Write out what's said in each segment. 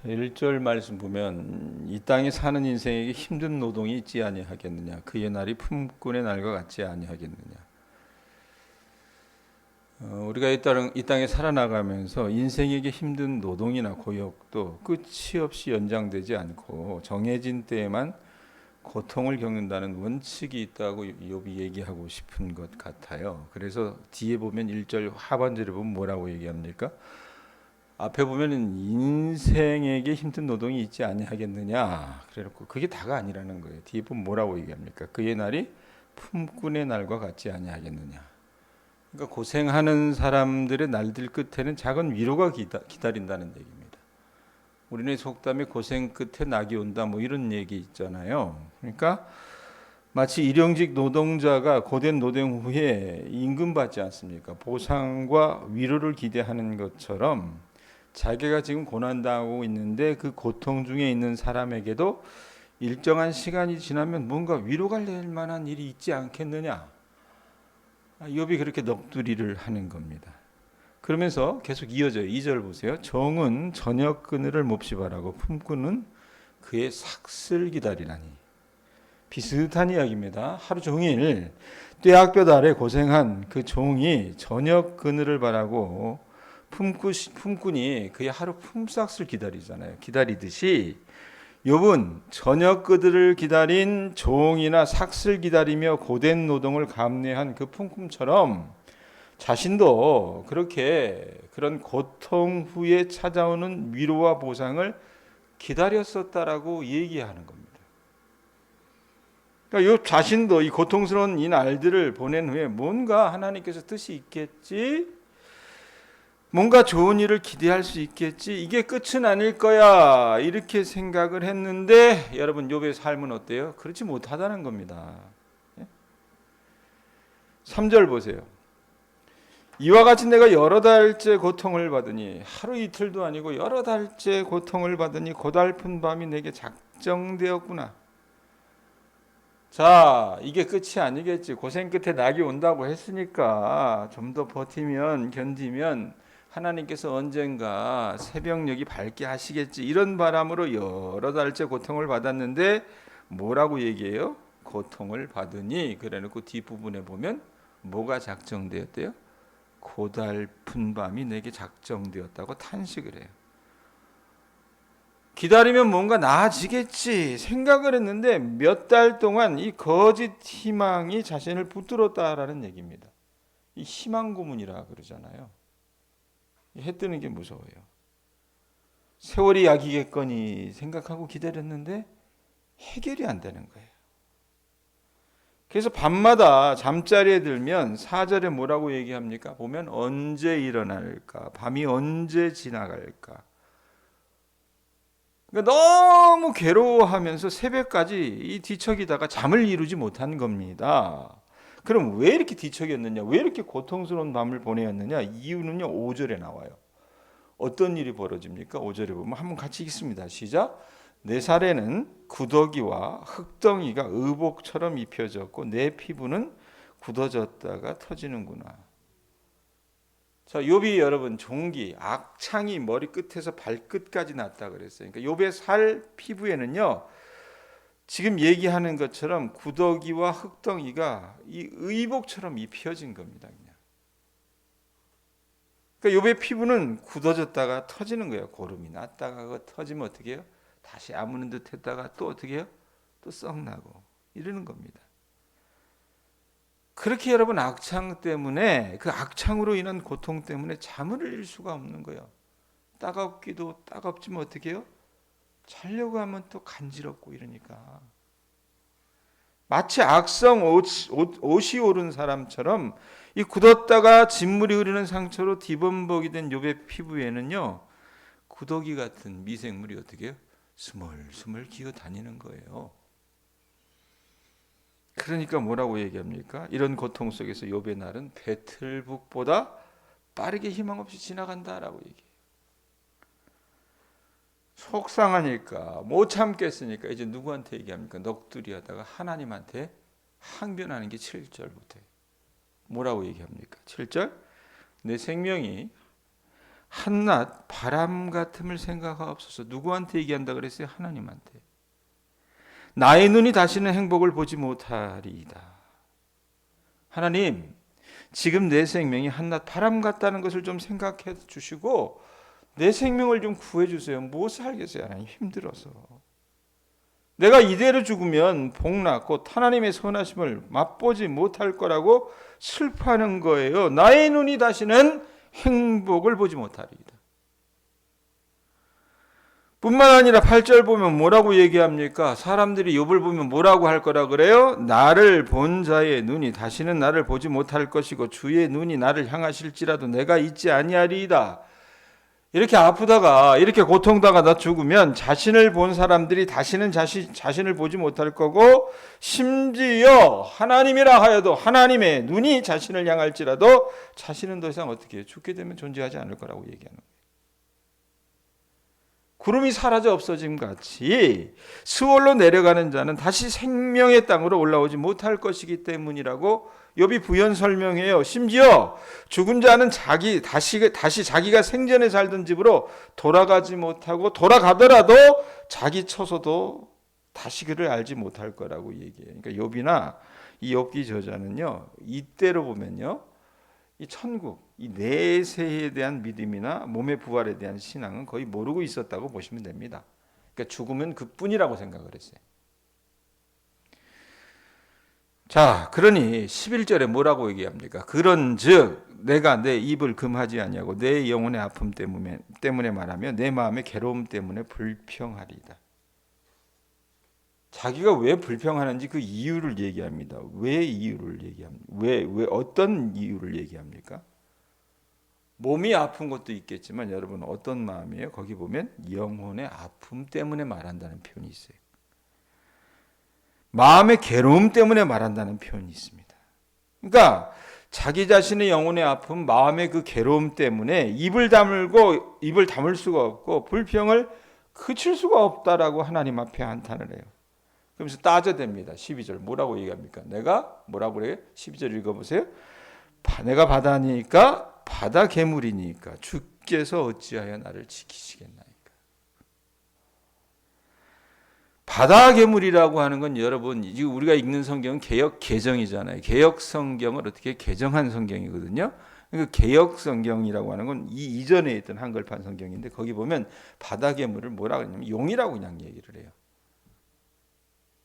1절 말씀 보면 이 땅에 사는 인생에게 힘든 노동이 있지 아니하겠느냐. 그의 날이 품꾼의 날과 같지 아니하겠느냐. 우리가 이 땅에 살아나가면서 인생에게 힘든 노동이나 고역도 끝이 없이 연장되지 않고 정해진 때에만 고통을 겪는다는 원칙이 있다고 욥이 얘기하고 싶은 것 같아요. 그래서 뒤에 보면 1절 하반절에 보면 뭐라고 얘기합니까? 앞에 보면 인생에게 힘든 노동이 있지 아니하겠느냐. 그래놓고 그게 다가 아니라는 거예요. 뒤에 보면 뭐라고 얘기합니까? 그의 날이 품꾼의 날과 같지 아니하겠느냐. 그러니까 고생하는 사람들의 날들 끝에는 작은 위로가 기다린다는 얘기입니다. 우리는 속담에 고생 끝에 낙이 온다 뭐 이런 얘기 있잖아요. 그러니까 마치 일용직 노동자가 고된 노동 후에 임금 받지 않습니까? 보상과 위로를 기대하는 것처럼 자기가 지금 고난당하고 있는데 그 고통 중에 있는 사람에게도 일정한 시간이 지나면 뭔가 위로가 될 만한 일이 있지 않겠느냐. 욥이 그렇게 넋두리를 하는 겁니다. 그러면서 계속 이어져요. 2절 보세요. 정은 저녁 그늘을 몹시 바라고 품꾼은 그의 삭슬 기다리나니. 비슷한 이야기입니다. 하루 종일 뙤약볕 아래 고생한 그 종이 저녁 그늘을 바라고 품꾼이 그의 하루 품삯을 기다리잖아요. 기다리듯이 욥은 저녁 그들을 기다린 종이나 삭슬 기다리며 고된 노동을 감내한 그 품꾼처럼 자신도 그렇게 그런 고통 후에 찾아오는 위로와 보상을 기다렸었다라고 얘기하는 겁니다. 그러니까 욥 자신도 이 고통스러운 이 날들을 보낸 후에 뭔가 하나님께서 뜻이 있겠지, 뭔가 좋은 일을 기대할 수 있겠지, 이게 끝은 아닐 거야 이렇게 생각을 했는데 여러분 욥의 삶은 어때요? 그렇지 못하다는 겁니다. 3절 보세요. 이와 같이 내가 여러 달째 고통을 받으니, 하루 이틀도 아니고 여러 달째 고통을 받으니 고달픈 밤이 내게 작정되었구나. 자, 이게 끝이 아니겠지. 고생 끝에 낙이 온다고 했으니까 좀 더 버티면, 견디면 하나님께서 언젠가 새벽녘이 밝게 하시겠지. 이런 바람으로 여러 달째 고통을 받았는데 뭐라고 얘기해요? 고통을 받으니. 그래놓고 뒷부분에 보면 뭐가 작정되었대요? 고달픈 밤이 내게 작정되었다고 탄식을 해요. 기다리면 뭔가 나아지겠지 생각을 했는데 몇 달 동안 이 거짓 희망이 자신을 붙들었다라는 얘기입니다. 이 희망 고문이라 그러잖아요. 해 뜨는 게 무서워요. 세월이 약이겠거니 생각하고 기다렸는데 해결이 안 되는 거예요. 그래서 밤마다 잠자리에 들면 4절에 뭐라고 얘기합니까? 보면 언제 일어날까? 밤이 언제 지나갈까? 그러니까 너무 괴로워하면서 새벽까지 이 뒤척이다가 잠을 이루지 못한 겁니다. 그럼 왜 이렇게 뒤척였느냐? 왜 이렇게 고통스러운 밤을 보내었느냐? 이유는요, 5절에 나와요. 어떤 일이 벌어집니까? 5절에 보면 한번 같이 읽습니다. 시작. 내 살에는 구더기와 흙덩이가 의복처럼 입혀졌고 내 피부는 굳어졌다가 터지는구나. 자, 욥이 여러분 종기, 악창이 머리 끝에서 발끝까지 났다 그랬어요. 그러니까 욥의 살 피부에는요, 지금 얘기하는 것처럼 구더기와 흙덩이가 이 의복처럼 입혀진 겁니다. 그냥. 그러니까 욥의 피부는 굳어졌다가 터지는 거예요. 고름이 났다가 터지면 어떻게 해요? 다시 아무는 듯 했다가 또 어떻게 해요? 또 썩나고 이러는 겁니다. 그렇게 여러분 악창 때문에, 그 악창으로 인한 고통 때문에 잠을 일 수가 없는 거예요. 따갑기도 따갑지만 어떻게 해요? 자려고 하면 또 간지럽고 이러니까. 마치 악성 옷이 오른 사람처럼 이 굳었다가 진물이 흐르는 상처로 뒤범벅이 된 욥의 피부에는요, 구더기 같은 미생물이 어떻게 해요? 스멀스멀 기어 다니는 거예요. 그러니까 뭐라고 얘기합니까? 이런 고통 속에서 욥의 날은 배틀북보다 빠르게 희망 없이 지나간다라고 얘기해요. 속상하니까 못 참겠으니까 이제 누구한테 얘기합니까? 넋두리 하다가 하나님한테 항변하는 게 7절부터 뭐라고 얘기합니까? 7절 내 생명이 한낱 바람 같음을 생각하옵소서. 누구한테 얘기한다 그랬어요? 하나님한테. 나의 눈이 다시는 행복을 보지 못하리이다. 하나님, 지금 내 생명이 한낱 바람 같다는 것을 좀 생각해 주시고 내 생명을 좀 구해 주세요. 무엇을 하겠어요? 하나님, 힘들어서. 내가 이대로 죽으면 복났고 하나님의 선하심을 맛보지 못할 거라고 슬퍼하는 거예요. 나의 눈이 다시는 행복을 보지 못하리이다. 뿐만 아니라 8절 보면 뭐라고 얘기합니까? 사람들이 욥을 보면 뭐라고 할 거라 그래요? 나를 본 자의 눈이 다시는 나를 보지 못할 것이고 주의 눈이 나를 향하실지라도 내가 잊지 아니하리이다. 이렇게 아프다가 이렇게 고통다가 죽으면 자신을 본 사람들이 다시는 자신을 보지 못할 거고, 심지어 하나님이라 하여도 하나님의 눈이 자신을 향할지라도 자신은 더 이상 어떻게 해요? 죽게 되면 존재하지 않을 거라고 얘기하는 거예요. 구름이 사라져 없어짐 같이 스월로 내려가는 자는 다시 생명의 땅으로 올라오지 못할 것이기 때문이라고 욥이 부연 설명해요. 심지어 죽은 자는 다시 자기가 생전에 살던 집으로 돌아가지 못하고, 돌아가더라도 자기 처소도 다시 그를 알지 못할 거라고 얘기해요. 그러니까 욥이나 이 욥기 저자는요, 이때로 보면요, 이 천국, 이 내세에 대한 믿음이나 몸의 부활에 대한 신앙은 거의 모르고 있었다고 보시면 됩니다. 그러니까 죽으면 그뿐이라고 생각을 했어요. 자, 그러니 11절에 뭐라고 얘기합니까? 그런즉 내가 내 입을 금하지 아니하고 내 영혼의 아픔 때문에 말하며 내 마음의 괴로움 때문에 불평하리이다. 자기가 왜 불평하는지 그 이유를 얘기합니다. 왜 이유를 얘기합니까? 왜 어떤 이유를 얘기합니까? 몸이 아픈 것도 있겠지만 여러분 어떤 마음이에요? 거기 보면 영혼의 아픔 때문에 말한다는 표현이 있어요. 마음의 괴로움 때문에 말한다는 표현이 있습니다. 그러니까 자기 자신의 영혼의 아픔, 마음의 그 괴로움 때문에 입을 다물 수가 없고 불평을 그칠 수가 없다라고 하나님 앞에 한탄을 해요. 그러면서 따져댑니다. 12절 뭐라고 얘기합니까? 내가 뭐라고 그래요? 12절 읽어보세요. 내가 바다니까 바다 괴물이니까 주께서 어찌하여 나를 지키시겠나이까. 바다 괴물이라고 하는 건 여러분, 우리가 읽는 성경은 개역 개정이잖아요. 개역 성경을 어떻게 개정한 성경이거든요. 그 개역 성경이라고 하는 건 이 이전에 있던 한글판 성경인데 거기 보면 바다 괴물을 뭐라고 하냐면 용이라고 그냥 얘기를 해요.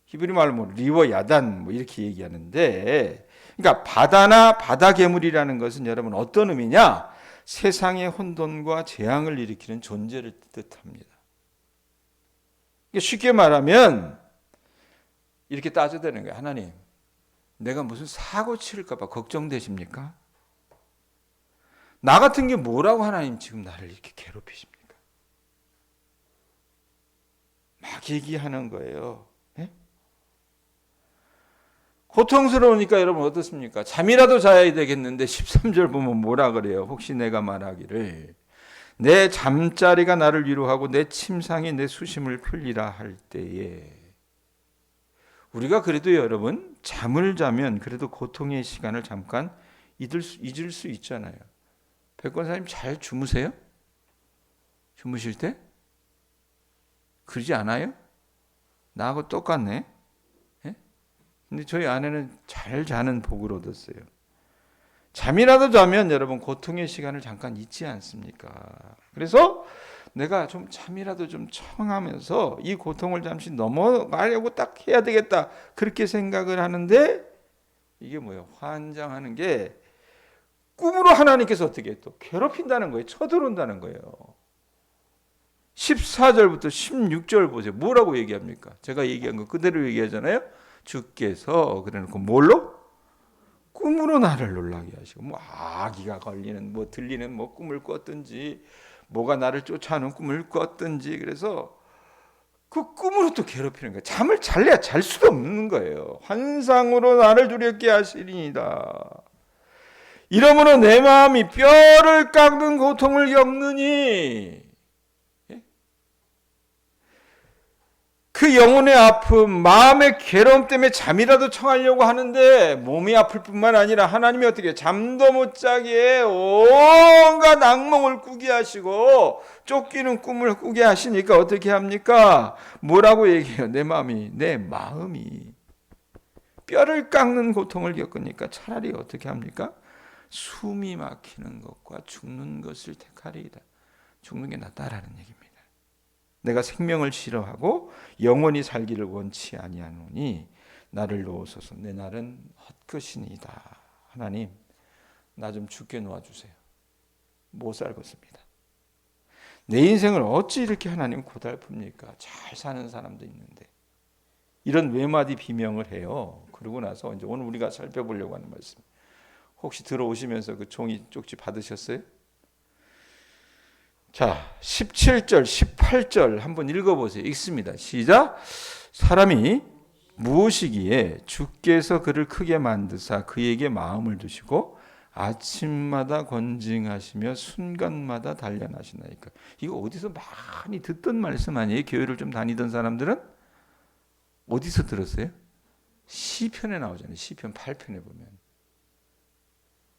히브리 말로 리워 야단 이렇게 얘기하는데, 그러니까 바다나 바다 괴물이라는 것은 여러분 어떤 의미냐? 세상의 혼돈과 재앙을 일으키는 존재를 뜻합니다. 쉽게 말하면 이렇게 따져대는 거예요. 하나님, 내가 무슨 사고 치를까 봐 걱정되십니까? 나 같은 게 뭐라고 하나님 지금 나를 이렇게 괴롭히십니까? 막 얘기하는 거예요. 네? 고통스러우니까 여러분 어떻습니까? 잠이라도 자야 되겠는데 13절 보면 뭐라 그래요? 혹시 내가 말하기를 내 잠자리가 나를 위로하고 내 침상이 내 수심을 풀리라 할 때에, 우리가 그래도 여러분 잠을 자면 그래도 고통의 시간을 잠깐 잊을 수 있잖아요. 백권사님 잘 주무세요? 주무실 때? 그러지 않아요? 나하고 똑같네. 예? 근데 저희 아내는 잘 자는 복을 얻었어요. 잠이라도 자면 여러분 고통의 시간을 잠깐 잊지 않습니까? 그래서 내가 좀 잠이라도 좀 청하면서 이 고통을 잠시 넘어가려고 딱 해야 되겠다 그렇게 생각을 하는데, 이게 뭐예요? 환장하는 게 꿈으로 하나님께서 어떻게 또 괴롭힌다는 거예요. 쳐들어온다는 거예요. 14절부터 16절 보세요. 뭐라고 얘기합니까? 제가 얘기한 거 그대로 얘기하잖아요. 주께서 그래놓고 뭘로? 꿈으로 나를 놀라게 하시고, 아기가 걸리는 들리는 꿈을 꿨든지 뭐가 나를 쫓아오는 꿈을 꿨든지, 그래서 그 꿈으로 또 괴롭히는 거예요. 잠을 잘래야 잘 수도 없는 거예요. 환상으로 나를 두렵게 하시리이다. 이러므로 내 마음이 뼈를 깎는 고통을 겪느니, 그 그 영혼의 아픔, 마음의 괴로움 때문에 잠이라도 청하려고 하는데 몸이 아플 뿐만 아니라 하나님이 어떻게 잠도 못 자게 온갖 악몽을 꾸게 하시고 쫓기는 꿈을 꾸게 하시니까 어떻게 합니까? 뭐라고 얘기해요? 내 마음이 뼈를 깎는 고통을 겪으니까 차라리 어떻게 합니까? 숨이 막히는 것과 죽는 것을 택하리이다. 죽는 게 낫다라는 얘기입니다. 내가 생명을 싫어하고 영원히 살기를 원치 아니하노니 나를 놓으소서. 내 날은 헛것이니이다. 하나님, 나 좀 죽게 놓아주세요. 못 살겠습니다. 내 인생을 어찌 이렇게 하나님 고달픕니까? 잘 사는 사람도 있는데. 이런 외마디 비명을 해요. 그러고 나서 이제 오늘 우리가 살펴보려고 하는 말씀. 혹시 들어오시면서 그 종이 쪽지 받으셨어요? 자, 17절, 18절 한번 읽어보세요. 읽습니다. 시작. 사람이 무엇이기에 주께서 그를 크게 만드사 그에게 마음을 두시고 아침마다 권징하시며 순간마다 단련하시나이까. 이거 어디서 많이 듣던 말씀 아니에요? 교회를 좀 다니던 사람들은? 어디서 들었어요? 시편에 나오잖아요. 시편 8편에 보면.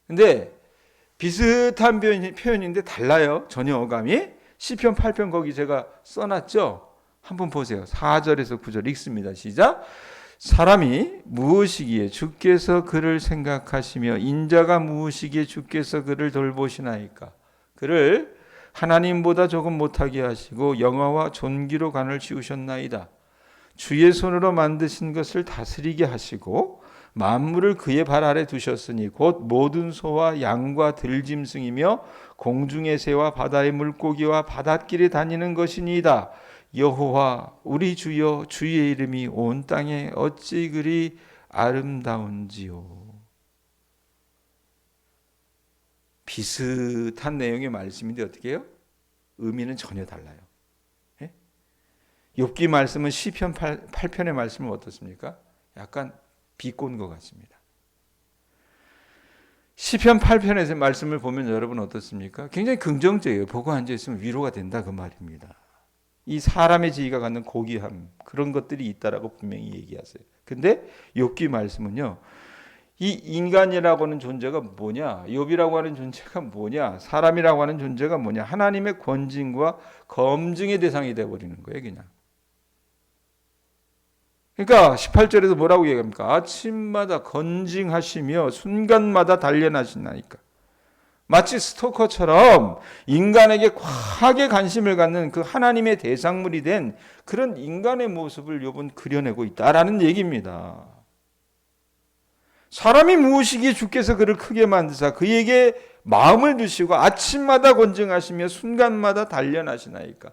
근데 비슷한 표현인데 달라요. 전혀 어감이. 시편 8편 거기 제가 써놨죠. 한번 보세요. 4절에서 9절 읽습니다. 시작. 사람이 무엇이기에 주께서 그를 생각하시며 인자가 무엇이기에 주께서 그를 돌보시나이까. 그를 하나님보다 조금 못하게 하시고 영화와 존귀로 간을 지우셨나이다. 주의 손으로 만드신 것을 다스리게 하시고 만물을 그의 발 아래 두셨으니 곧 모든 소와 양과 들짐승이며 공중의 새와 바다의 물고기와 바닷길에 다니는 것이니이다. 여호와 우리 주여 주의 이름이 온 땅에 어찌 그리 아름다운지요. 비슷한 내용의 말씀인데 어떻게 해요? 의미는 전혀 달라요. 예? 욥기 말씀은 시편 8편의 말씀은 어떻습니까? 약간 비꼰 것 같습니다. 시편 8편에서 말씀을 보면 여러분 어떻습니까? 굉장히 긍정적이에요. 보고 앉아있으면 위로가 된다 그 말입니다. 이 사람의 지위가 갖는 고귀함 그런 것들이 있다라고 분명히 얘기하세요. 근데 욥기 말씀은요. 이 인간이라고 하는 존재가 뭐냐? 욥이라고 하는 존재가 뭐냐? 사람이라고 하는 존재가 뭐냐? 하나님의 권징과 검증의 대상이 되어버리는 거예요. 그냥. 그러니까 18절에서 뭐라고 얘기합니까? 아침마다 건징하시며 순간마다 단련하시나이까. 마치 스토커처럼 인간에게 과하게 관심을 갖는 그 하나님의 대상물이 된 그런 인간의 모습을 욥은 그려내고 있다라는 얘기입니다. 사람이 무엇이기에 주께서 그를 크게 만드사 그에게 마음을 두시고 아침마다 권징하시며 순간마다 단련하시나이까.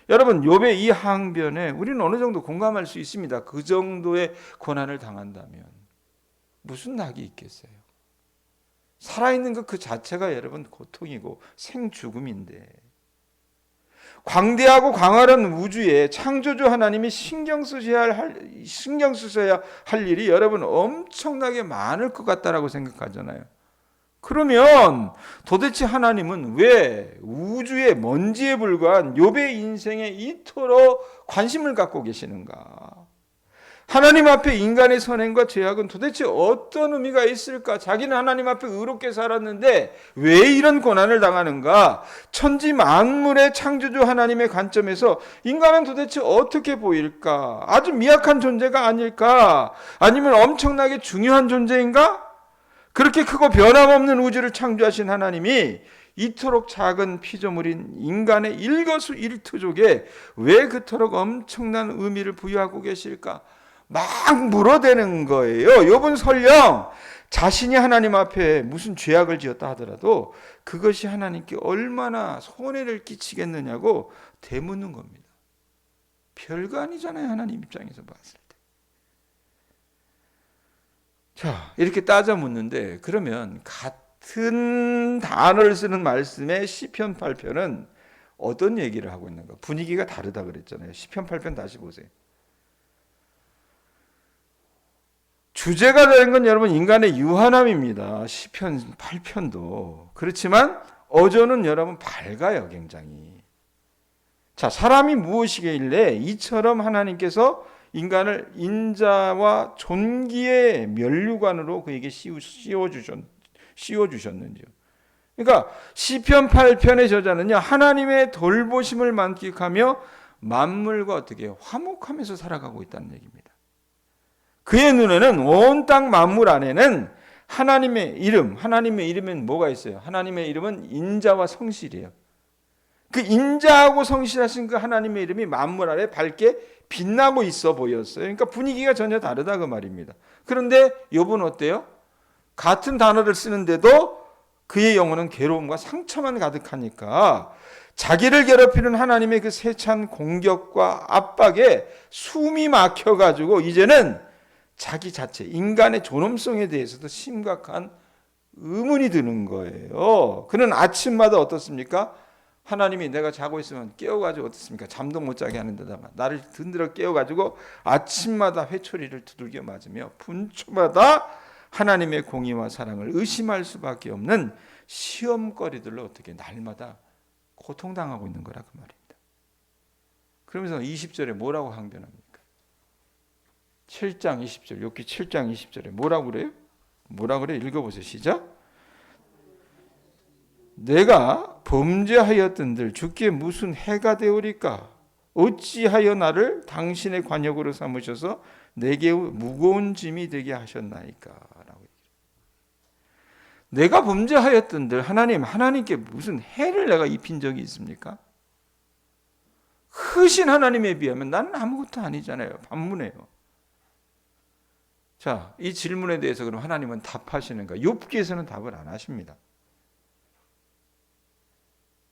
여러분 욥의 이 항변에 우리는 어느 정도 공감할 수 있습니다. 그 정도의 고난을 당한다면 무슨 낙이 있겠어요. 살아있는 것 그 자체가 여러분 고통이고 생죽음인데 광대하고 광활한 우주에 창조주 하나님이 신경 쓰셔야 할 일이 여러분 엄청나게 많을 것 같다라고 생각하잖아요. 그러면 도대체 하나님은 왜 우주의 먼지에 불과한 욥의 인생에 이토록 관심을 갖고 계시는가? 하나님 앞에 인간의 선행과 죄악은 도대체 어떤 의미가 있을까? 자기는 하나님 앞에 의롭게 살았는데 왜 이런 고난을 당하는가? 천지 만물의 창조주 하나님의 관점에서 인간은 도대체 어떻게 보일까? 아주 미약한 존재가 아닐까? 아니면 엄청나게 중요한 존재인가? 그렇게 크고 변함없는 우주를 창조하신 하나님이 이토록 작은 피조물인 인간의 일거수일투족에 왜 그토록 엄청난 의미를 부여하고 계실까? 막 물어대는 거예요. 욥은 설령 자신이 하나님 앞에 무슨 죄악을 지었다 하더라도 그것이 하나님께 얼마나 손해를 끼치겠느냐고 되묻는 겁니다. 별거 아니잖아요. 하나님 입장에서 봤을 때. 자, 이렇게 따져 묻는데 그러면 같은 단어를 쓰는 말씀의 시편 8편은 어떤 얘기를 하고 있는가? 분위기가 다르다 그랬잖아요. 시편 8편 다시 보세요. 주제가 되는 건 여러분 인간의 유한함입니다. 시편 8편도. 그렇지만 어조는 여러분 밝아요. 굉장히. 자, 사람이 무엇이길래 이처럼 하나님께서 인간을 인자와 존귀의 면류관으로 그에게 씌워주셨는지요. 그러니까 시편 8편의 저자는요, 하나님의 돌보심을 만끽하며 만물과 어떻게 화목하면서 살아가고 있다는 얘기입니다. 그의 눈에는 온 땅 만물 안에는 하나님의 이름은 뭐가 있어요? 하나님의 이름은 인자와 성실이에요. 그 인자하고 성실하신 그 하나님의 이름이 만물 아래 밝게 빛나고 있어 보였어요. 그러니까 분위기가 전혀 다르다 그 말입니다. 그런데 욥은 어때요? 같은 단어를 쓰는데도 그의 영혼은 괴로움과 상처만 가득하니까 자기를 괴롭히는 하나님의 그 세찬 공격과 압박에 숨이 막혀가지고 이제는 자기 자체, 인간의 존엄성에 대해서도 심각한 의문이 드는 거예요. 그는 아침마다 어떻습니까? 하나님이 내가 자고 있으면 깨워가지고 어떻습니까? 잠도 못 자게 하는 데다가 나를 든들어 깨워가지고 아침마다 회초리를 두들겨 맞으며 분초마다 하나님의 공의와 사랑을 의심할 수밖에 없는 시험거리들로 어떻게 날마다 고통당하고 있는 거라 그 말입니다. 그러면서 20절에 뭐라고 항변합니까? 7장 20절, 욥기 7장 20절에 뭐라고 그래요? 뭐라고 그래? 읽어보세요. 시작. 내가 범죄하였던들 주께 무슨 해가 되오리까? 어찌하여 나를 당신의 관역으로 삼으셔서 내게 무거운 짐이 되게 하셨나이까? 라고 내가 범죄하였던들 하나님께 무슨 해를 내가 입힌 적이 있습니까? 크신 하나님에 비하면 나는 아무것도 아니잖아요. 반문해요. 자, 이 질문에 대해서 그럼 하나님은 답하시는가? 욥기에서는 답을 안 하십니다.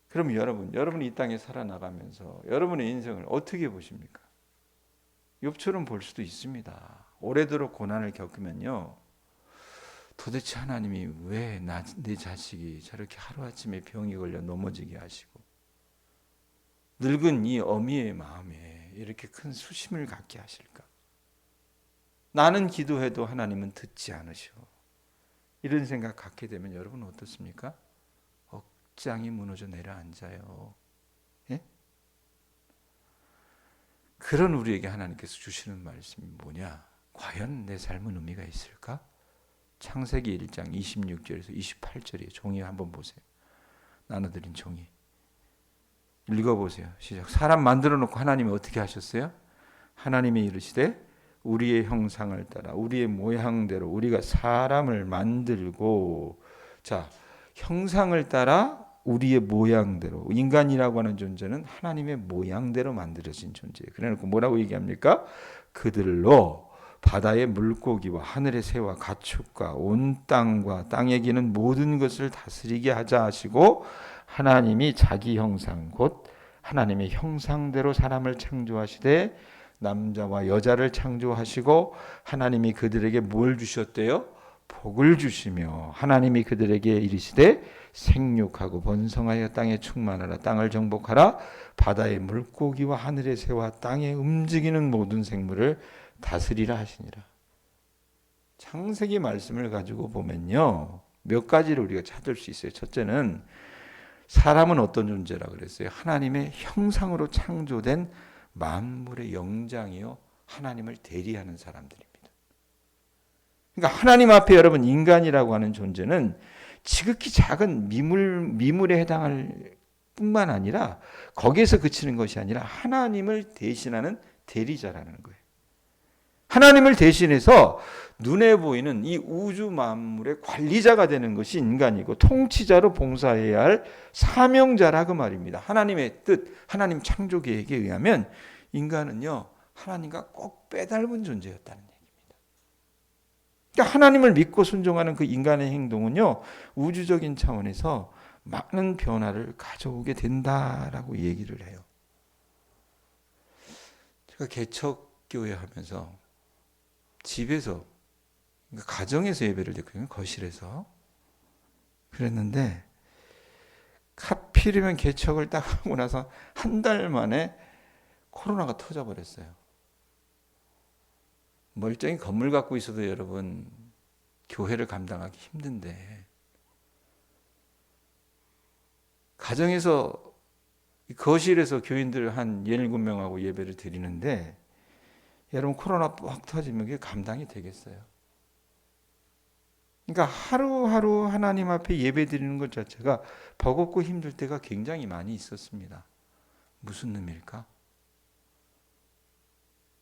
그럼 여러분이 이 땅에 살아나가면서 여러분의 인생을 어떻게 보십니까? 욥처럼 볼 수도 있습니다. 오래도록 고난을 겪으면요, 도대체 하나님이 왜 내 자식이 저렇게 하루아침에 병이 걸려 넘어지게 하시고 늙은 이 어미의 마음에 이렇게 큰 수심을 갖게 하실까? 나는 기도해도 하나님은 듣지 않으셔. 이런 생각 갖게 되면 여러분은 어떻습니까? 억장이 무너져 내려앉아요. 예? 그런 우리에게 하나님께서 주시는 말씀이 뭐냐? 과연 내 삶은 의미가 있을까? 창세기 1장 26절에서 28절이에요. 종이 한번 보세요. 나눠드린 종이. 읽어보세요. 시작. 사람 만들어 놓고 하나님이 어떻게 하셨어요? 하나님이 이르시되 우리의 형상을 따라 우리의 모양대로 우리가 사람을 만들고, 자, 형상을 따라 우리의 모양대로, 인간이라고 하는 존재는 하나님의 모양대로 만들어진 존재예요. 그래놓고 뭐라고 얘기합니까? 그들로 바다의 물고기와 하늘의 새와 가축과 온 땅과 땅에 기는 모든 것을 다스리게 하자 하시고, 하나님이 자기 형상 곧 하나님의 형상대로 사람을 창조하시되 남자와 여자를 창조하시고 하나님이 그들에게 뭘 주셨대요? 복을 주시며 하나님이 그들에게 이르시되 생육하고 번성하여 땅에 충만하라, 땅을 정복하라, 바다의 물고기와 하늘의 새와 땅에 움직이는 모든 생물을 다스리라 하시니라. 창세기 말씀을 가지고 보면요, 몇 가지를 우리가 찾을 수 있어요. 첫째는 사람은 어떤 존재라 그랬어요? 하나님의 형상으로 창조된 만물의 영장이요, 하나님을 대리하는 사람들입니다. 그러니까 하나님 앞에 여러분, 인간이라고 하는 존재는 지극히 작은 미물에 해당할 뿐만 아니라 거기에서 그치는 것이 아니라 하나님을 대신하는 대리자라는 거예요. 하나님을 대신해서 눈에 보이는 이 우주 만물의 관리자가 되는 것이 인간이고 통치자로 봉사해야 할 사명자라 그 말입니다. 하나님의 뜻, 하나님 창조 계획에 의하면 인간은요, 하나님과 꼭 빼닮은 존재였다는 얘기입니다. 그러니까 하나님을 믿고 순종하는 그 인간의 행동은요, 우주적인 차원에서 많은 변화를 가져오게 된다라고 얘기를 해요. 제가 개척교회 하면서 집에서, 그러니까 가정에서 예배를 드렸거든요. 거실에서. 그랬는데 하필이면 개척을 딱 하고 나서 한 달 만에 코로나가 터져버렸어요. 멀쩡히 건물 갖고 있어도 여러분 교회를 감당하기 힘든데, 가정에서 이 거실에서 교인들 한 17명하고 예배를 드리는데 여러분 코로나 확 터지면 그게 감당이 되겠어요? 그러니까 하루하루 하나님 앞에 예배 드리는 것 자체가 버겁고 힘들 때가 굉장히 많이 있었습니다. 무슨 의미일까?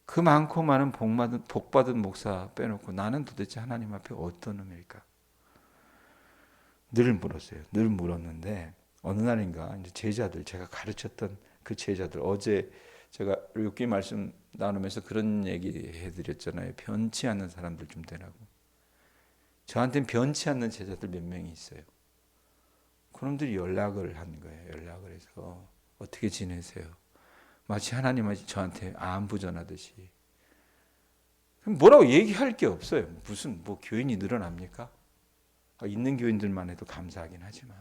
그 많고 많은 복받은 목사 빼놓고 나는 도대체 하나님 앞에 어떤 의미일까? 늘 물었어요. 늘 물었는데 어느 날인가 이제 제자들, 제가 가르쳤던 그 제자들, 어제 제가 욥기 말씀 나누면서 그런 얘기 해드렸잖아요. 변치 않는 사람들 좀 되라고. 저한테는 변치 않는 제자들 몇 명이 있어요. 그놈들이 연락을 한 거예요. 연락을 해서 어떻게 지내세요? 마치 하나님이 저한테 안부 전하듯이. 뭐라고 얘기할 게 없어요. 무슨 뭐 교인이 늘어납니까? 있는 교인들만 해도 감사하긴 하지만,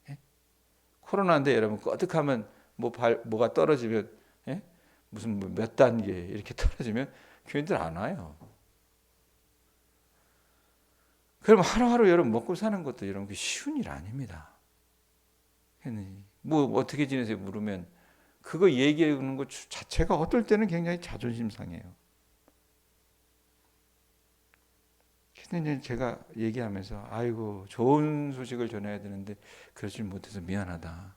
예? 코로나인데 여러분 꺼득하면 뭐가 떨어지면, 예? 무슨 몇 단계 이렇게 떨어지면 교인들 안 와요. 그럼 하루하루 여러분 먹고 사는 것도 여러분 쉬운 일 아닙니다. 뭐 어떻게 지내세요 물으면 그거 얘기하는 것 자체가 어떨 때는 굉장히 자존심 상해요. 근데 제가 얘기하면서 아이고 좋은 소식을 전해야 되는데 그러질 못해서 미안하다.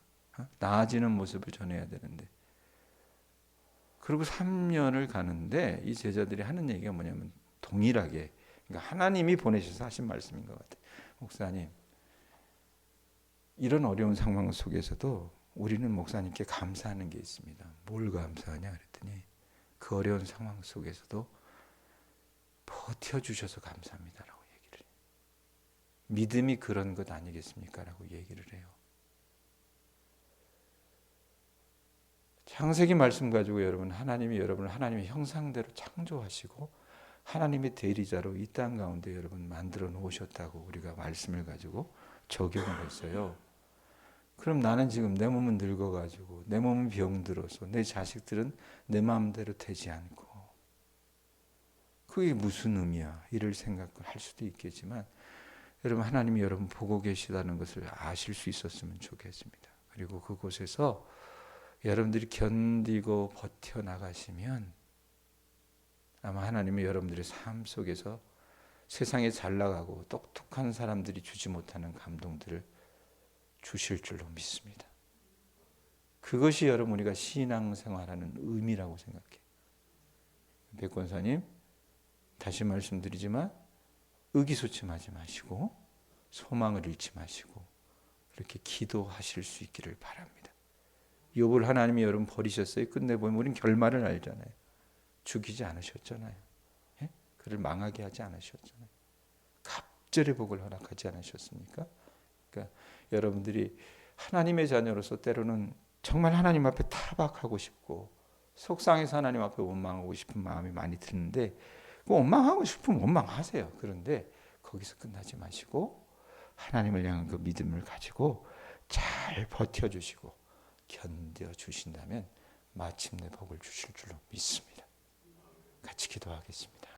나아지는 모습을 전해야 되는데. 그리고 3년을 가는데 이 제자들이 하는 얘기가 뭐냐면 동일하게, 그러니까 하나님이 보내셔서 하신 말씀인 것 같아요. 목사님, 이런 어려운 상황 속에서도 우리는 목사님께 감사하는 게 있습니다. 뭘 감사하냐 그랬더니 그 어려운 상황 속에서도 버텨주셔서 감사합니다라고 얘기를 해요. 믿음이 그런 것 아니겠습니까? 라고 얘기를 해요. 창세기 말씀 가지고 하나님이 여러분을 하나님의 형상대로 창조하시고 하나님의 대리자로 이 땅 가운데 여러분 만들어 놓으셨다고 우리가 말씀을 가지고 적용을 했어요. 그럼 나는 지금 내 몸은 늙어가지고 내 몸은 병들어서 내 자식들은 내 마음대로 되지 않고 그게 무슨 의미야? 이를 생각할 수도 있겠지만 여러분 하나님이 여러분 보고 계시다는 것을 아실 수 있었으면 좋겠습니다. 그리고 그곳에서 여러분들이 견디고 버텨나가시면 아마 하나님이 여러분들의 삶 속에서 세상에 잘 나가고 똑똑한 사람들이 주지 못하는 감동들을 주실 줄로 믿습니다. 그것이 여러분 우리가 신앙생활하는 의미라고 생각해요. 백권사님 다시 말씀드리지만 의기소침하지 마시고 소망을 잃지 마시고 그렇게 기도하실 수 있기를 바랍니다. 욥을 하나님이 여러분 버리셨어요. 끝내보면 우리는 결말을 알잖아요. 죽이지 않으셨잖아요. 예? 그를 망하게 하지 않으셨잖아요. 갑절의 복을 허락하지 않으셨습니까? 그러니까 여러분들이 하나님의 자녀로서 때로는 정말 하나님 앞에 타박하고 싶고 속상해서 하나님 앞에 원망하고 싶은 마음이 많이 드는데 원망하고 싶으면 원망하세요. 그런데 거기서 끝나지 마시고 하나님을 향한 그 믿음을 가지고 잘 버텨주시고 견뎌주신다면 마침내 복을 주실 줄로 믿습니다. 같이 기도하겠습니다.